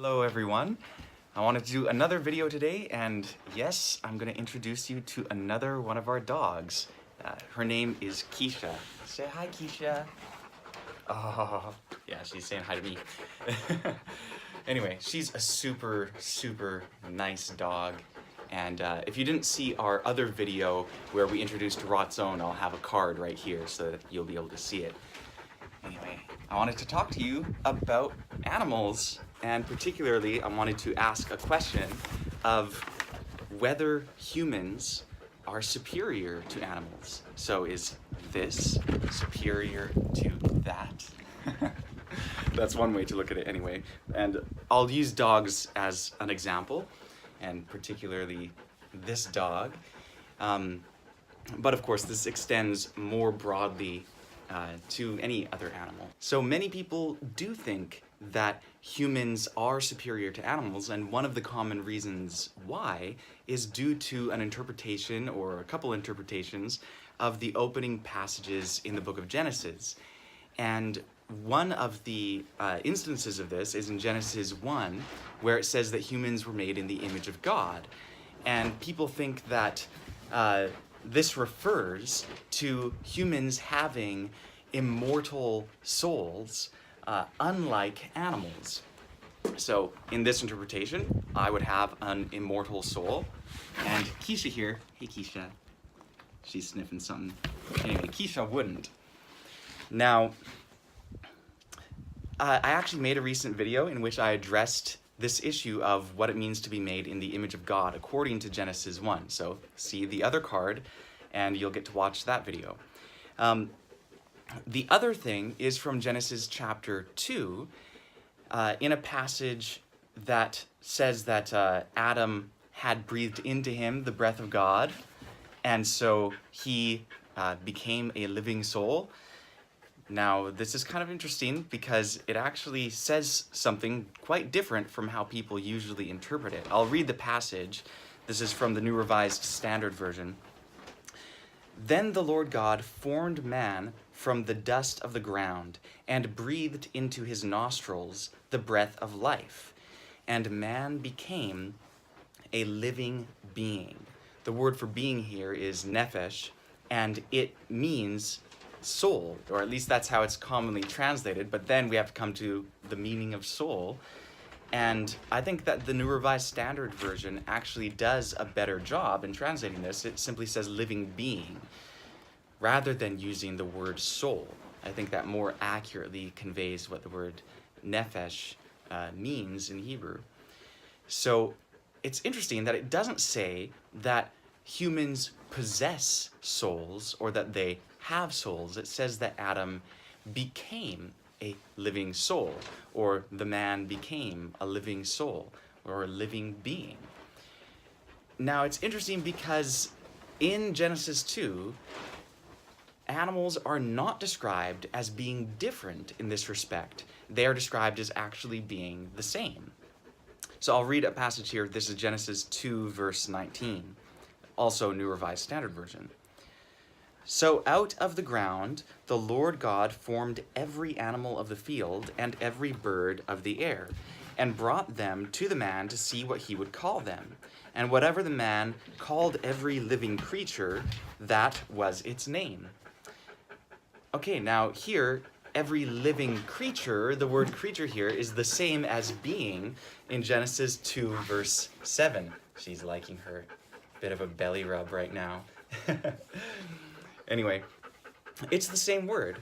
Hello everyone. I wanted to do another video today, and yes, I'm going to introduce you to another one of our dogs. Her name is Kysha. Say hi, Kysha. Oh, yeah, she's saying hi to me. Anyway, she's a super nice dog, and if you didn't see our other video where we introduced Rot's Own, I'll have a card right here so that you'll be able to see it. Anyway, I wanted to talk to you about animals, and particularly I wanted to ask a question of whether humans are superior to animals. So is this superior to that? That's one way to look at it anyway. And I'll use dogs as an example, and particularly this dog. But of course, this extends more broadly to any other animal. So many people do think that humans are superior to animals, and one of the common reasons why is due to an interpretation, or a couple interpretations, of the opening passages in the book of Genesis. And one of the instances of this is in Genesis 1, where it says that humans were made in the image of God. And people think that this refers to humans having immortal souls, unlike animals. So in this interpretation, I would have an immortal soul. And Kysha here, hey Kysha, she's sniffing something. Anyway, Kysha wouldn't. Now, I actually made a recent video in which I addressed this issue of what it means to be made in the image of God according to Genesis 1. So see the other card and you'll get to watch that video. The other thing is from Genesis chapter 2, in a passage that says that Adam had breathed into him the breath of God, and so he became a living soul. Now, this is kind of interesting because it actually says something quite different from how people usually interpret it. I'll read the passage. This is from the New Revised Standard Version. Then the Lord God formed man from the dust of the ground and breathed into his nostrils the breath of life, and man became a living being. The word for being here is nephesh, and it means soul, or at least that's how it's commonly translated, but then we have to come to the meaning of soul. And I think that the New Revised Standard Version actually does a better job in translating this. It simply says living being, rather than using the word soul. I think that more accurately conveys what the word nephesh means in Hebrew. So it's interesting that it doesn't say that humans possess souls or that they have souls. It says that Adam became a living soul, or the man became a living soul, or a living being. Now, it's interesting because in Genesis 2, animals are not described as being different in this respect. They are described as actually being the same. So I'll read a passage here. This is Genesis 2, verse 19, also New Revised Standard Version. So out of the ground the Lord God formed every animal of the field and every bird of the air, and brought them to the man to see what he would call them. And whatever the man called every living creature, that was its name. Okay, now here, every living creature, the word creature here is the same as being in Genesis 2, verse 7. She's liking her bit of a belly rub right now. Anyway, it's the same word.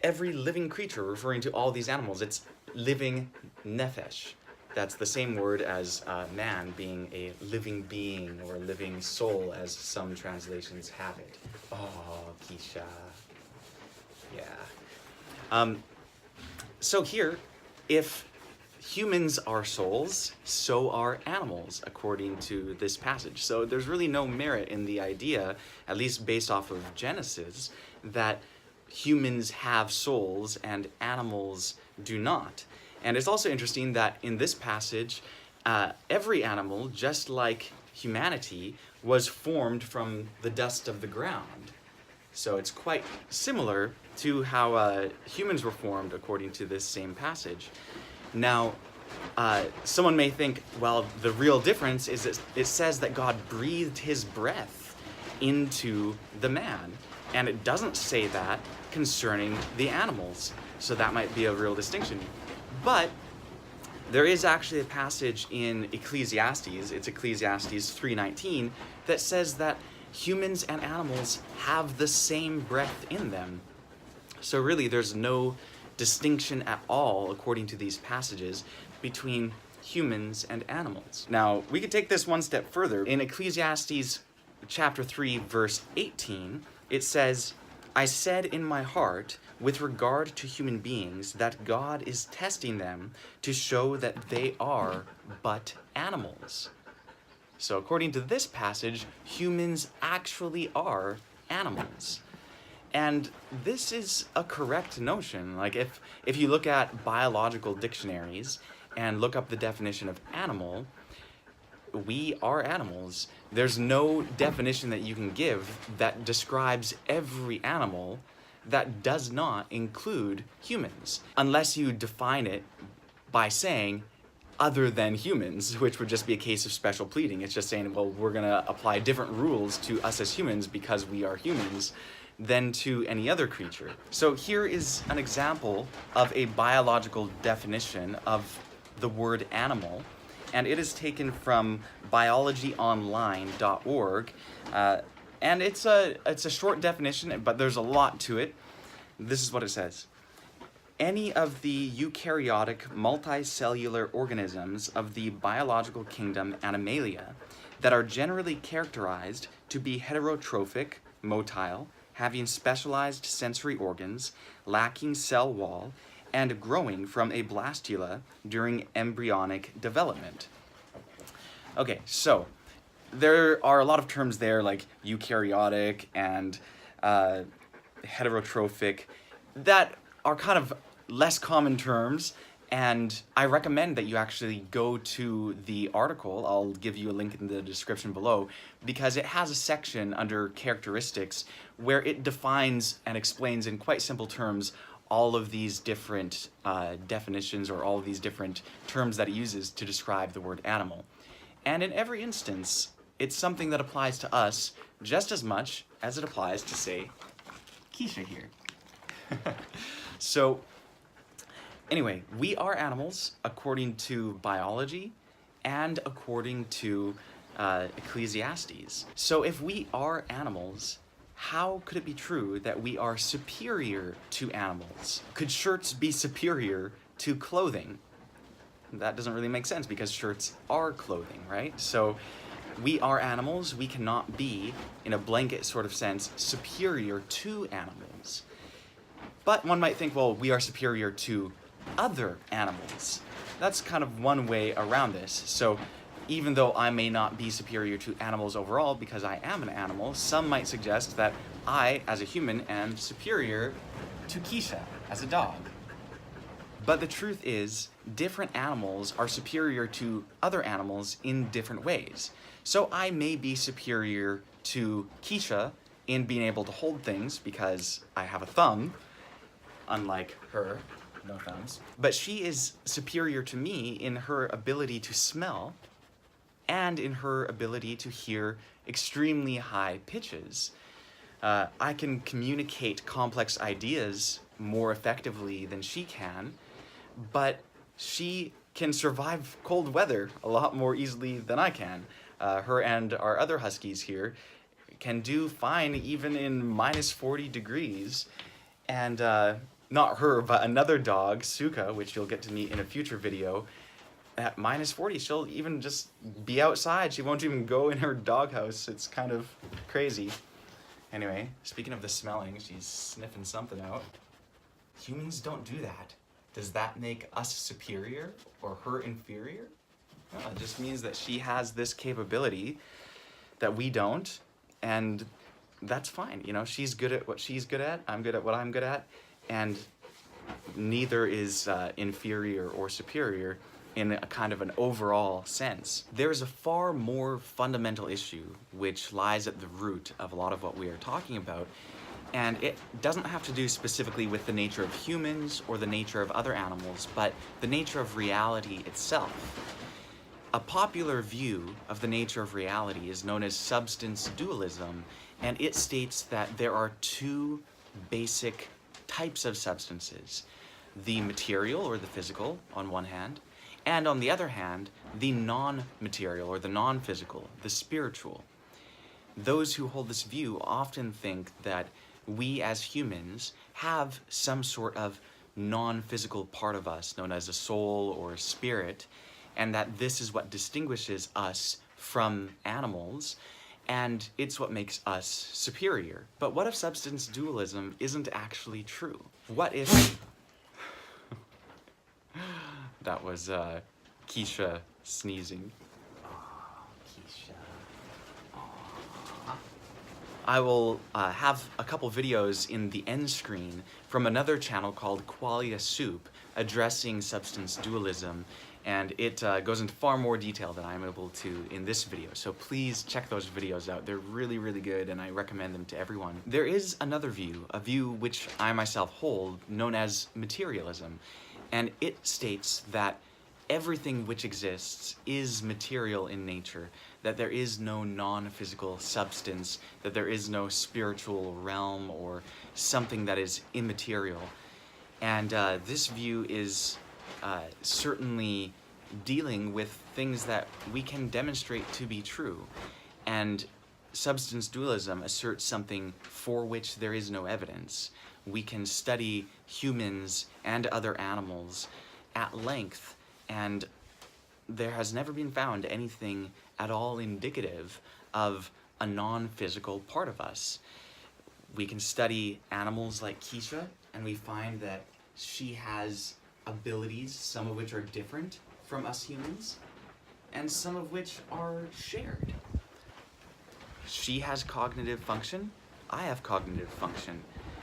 Every living creature, referring to all these animals, it's living nephesh. That's the same word as man being a living being or living soul, as some translations have it. Oh, Kysha. Yeah. So here, if humans are souls, so are animals, according to this passage. So there's really no merit in the idea, at least based off of Genesis, that humans have souls and animals do not. And it's also interesting that in this passage, every animal, just like humanity, was formed from the dust of the ground. So it's quite similar to how humans were formed according to this same passage. Now, someone may think, well, the real difference is that it says that God breathed his breath into the man, and it doesn't say that concerning the animals. So that might be a real distinction. But there is actually a passage in Ecclesiastes, it's Ecclesiastes 3:19, that says that humans and animals have the same breath in them. So really, there's no distinction at all, according to these passages, between humans and animals. Now, we could take this one step further. In Ecclesiastes chapter 3, verse 18, it says, I said in my heart, with regard to human beings, that God is testing them to show that they are but animals. So according to this passage, humans actually are animals. And this is a correct notion. Like if you look at biological dictionaries and look up the definition of animal, we are animals. There's no definition that you can give that describes every animal that does not include humans, unless you define it by saying other than humans, which would just be a case of special pleading. It's just saying, well, we're gonna apply different rules to us as humans because we are humans than to any other creature. So here is an example of a biological definition of the word animal, and it is taken from biologyonline.org, and it's a short definition, but there's a lot to it. This is what it says. Any of the eukaryotic multicellular organisms of the biological kingdom Animalia that are generally characterized to be heterotrophic, motile, having specialized sensory organs, lacking cell wall, and growing from a blastula during embryonic development. Okay, so there are a lot of terms there like eukaryotic and heterotrophic that are kind of less common terms, and I recommend that you actually go to the article. I'll give you a link in the description below, because it has a section under characteristics where it defines and explains in quite simple terms all of these different definitions or all of these different terms that it uses to describe the word animal. And in every instance, it's something that applies to us just as much as it applies to, say, Kysha here. So, anyway, we are animals according to biology and according to Ecclesiastes. So if we are animals, how could it be true that we are superior to animals? Could shirts be superior to clothing? That doesn't really make sense because shirts are clothing, right? So we are animals. We cannot be, in a blanket sort of sense, superior to animals. But one might think, well, we are superior to other animals. That's kind of one way around this. So even though I may not be superior to animals overall because I am an animal, some might suggest that I, as a human, am superior to Kysha as a dog. But the truth is, different animals are superior to other animals in different ways. So I may be superior to Kysha in being able to hold things because I have a thumb, unlike her, no thumbs. But she is superior to me in her ability to smell and in her ability to hear extremely high pitches. I can communicate complex ideas more effectively than she can, but she can survive cold weather a lot more easily than I can. Her and our other huskies here can do fine even in minus 40 degrees, and not her, but another dog, Suka, which you'll get to meet in a future video, at minus 40, she'll even just be outside. She won't even go in her doghouse. It's kind of crazy. Anyway, speaking of the smelling, she's sniffing something out. Humans don't do that. Does that make us superior or her inferior? No, it just means that she has this capability that we don't, and that's fine. You know, she's good at what she's good at, I'm good at what I'm good at, and neither is inferior or superior in a kind of an overall sense. There's a far more fundamental issue which lies at the root of a lot of what we are talking about, And it doesn't have to do specifically with the nature of humans or the nature of other animals, but the nature of reality itself. A popular view of the nature of reality is known as substance dualism, and it states that there are two basic types of substances: the material or the physical on one hand, and on the other hand, the non-material or the non-physical, the spiritual. Those who hold this view often think that we as humans have some sort of non-physical part of us known as a soul or a spirit, and that this is what distinguishes us from animals, and it's what makes us superior. But what if substance dualism isn't actually true? What if... That was Kysha sneezing. Kysha. I will have a couple videos in the end screen from another channel called Qualia Soup addressing substance dualism, and it goes into far more detail than I'm able to in this video. So please check those videos out. They're really, really good, and I recommend them to everyone. There is another view, a view which I myself hold, known as materialism, and it states that everything which exists is material in nature, that there is no non-physical substance, that there is no spiritual realm or something that is immaterial. And this view is certainly dealing with things that we can demonstrate to be true. And substance dualism asserts something for which there is no evidence. We can study humans and other animals at length, and there has never been found anything at all indicative of a non-physical part of us. We can study animals like Kysha, and we find that she has abilities, some of which are different from us humans, and some of which are shared. She has cognitive function, I have cognitive function.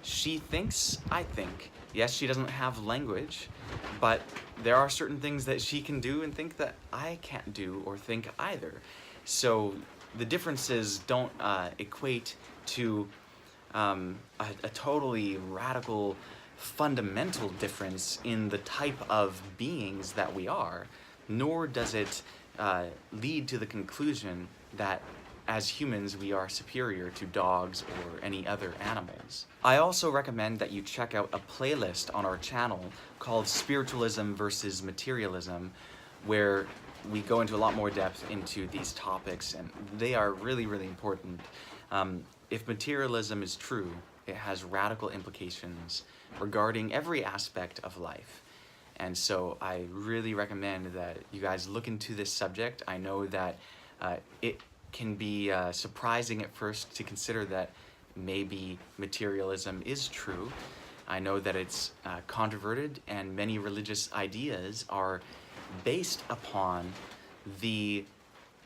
She thinks, I think. Yes, she doesn't have language, but there are certain things that she can do and think that I can't do or think either. So the differences don't equate to a totally radical, fundamental difference in the type of beings that we are, nor does it lead to the conclusion that as humans we are superior to dogs or any other animals. I also recommend that you check out a playlist on our channel called Spiritualism versus Materialism, where we go into a lot more depth into these topics, and they are really, really important. If materialism is true, it has radical implications regarding every aspect of life. And so I really recommend that you guys look into this subject. I know that it can be surprising at first to consider that maybe materialism is true. I know that it's controverted, and many religious ideas are based upon the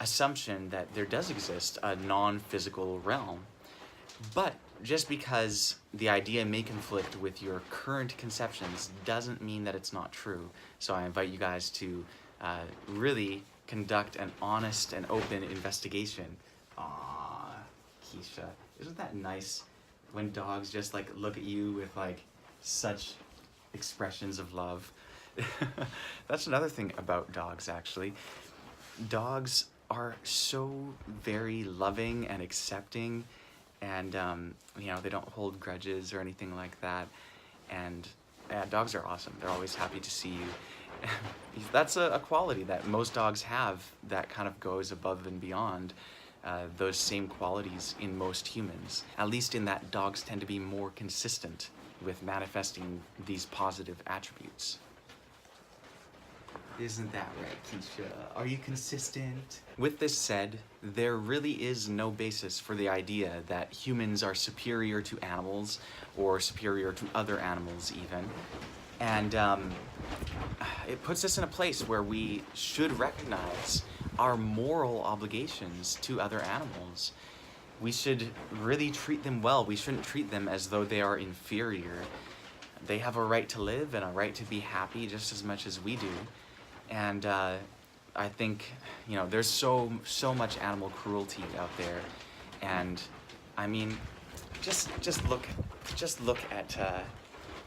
assumption that there does exist a non-physical realm. But just because the idea may conflict with your current conceptions doesn't mean that it's not true. So I invite you guys to really conduct an honest and open investigation. Aww, Kysha. Isn't that nice when dogs just like look at you with like such expressions of love? That's another thing about dogs, actually. Dogs are so very loving and accepting, and you know, they don't hold grudges or anything like that. And yeah, dogs are awesome. They're always happy to see you. That's a quality that most dogs have that kind of goes above and beyond those same qualities in most humans. At least in that dogs tend to be more consistent with manifesting these positive attributes. Isn't that right, Kysha? Are you consistent? With this said, there really is no basis for the idea that humans are superior to animals or superior to other animals even. And it puts us in a place where we should recognize our moral obligations to other animals. We should really treat them well. We shouldn't treat them as though they are inferior. They have a right to live and a right to be happy just as much as we do. And I think, you know, there's so much animal cruelty out there. And I mean, Just look at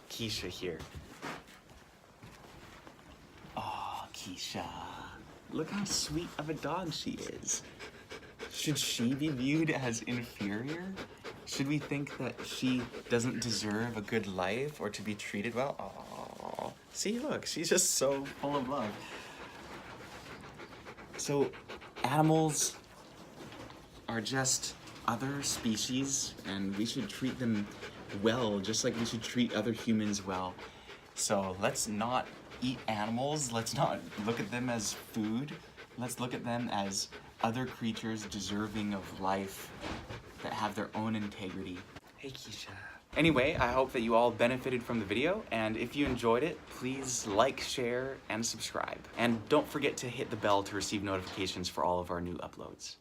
Kysha here. Oh, Kysha. Look how sweet of a dog she is. Should she be viewed as inferior? Should we think that she doesn't deserve a good life or to be treated well? Oh, see, look, she's just so full of love. So, animals are just other species, and we should treat them well, just like we should treat other humans well. So let's not eat animals. Let's not look at them as food. Let's look at them as other creatures deserving of life that have their own integrity. Hey, Kysha. Anyway, I hope that you all benefited from the video, and if you enjoyed it, please like, share, and subscribe. And don't forget to hit the bell to receive notifications for all of our new uploads.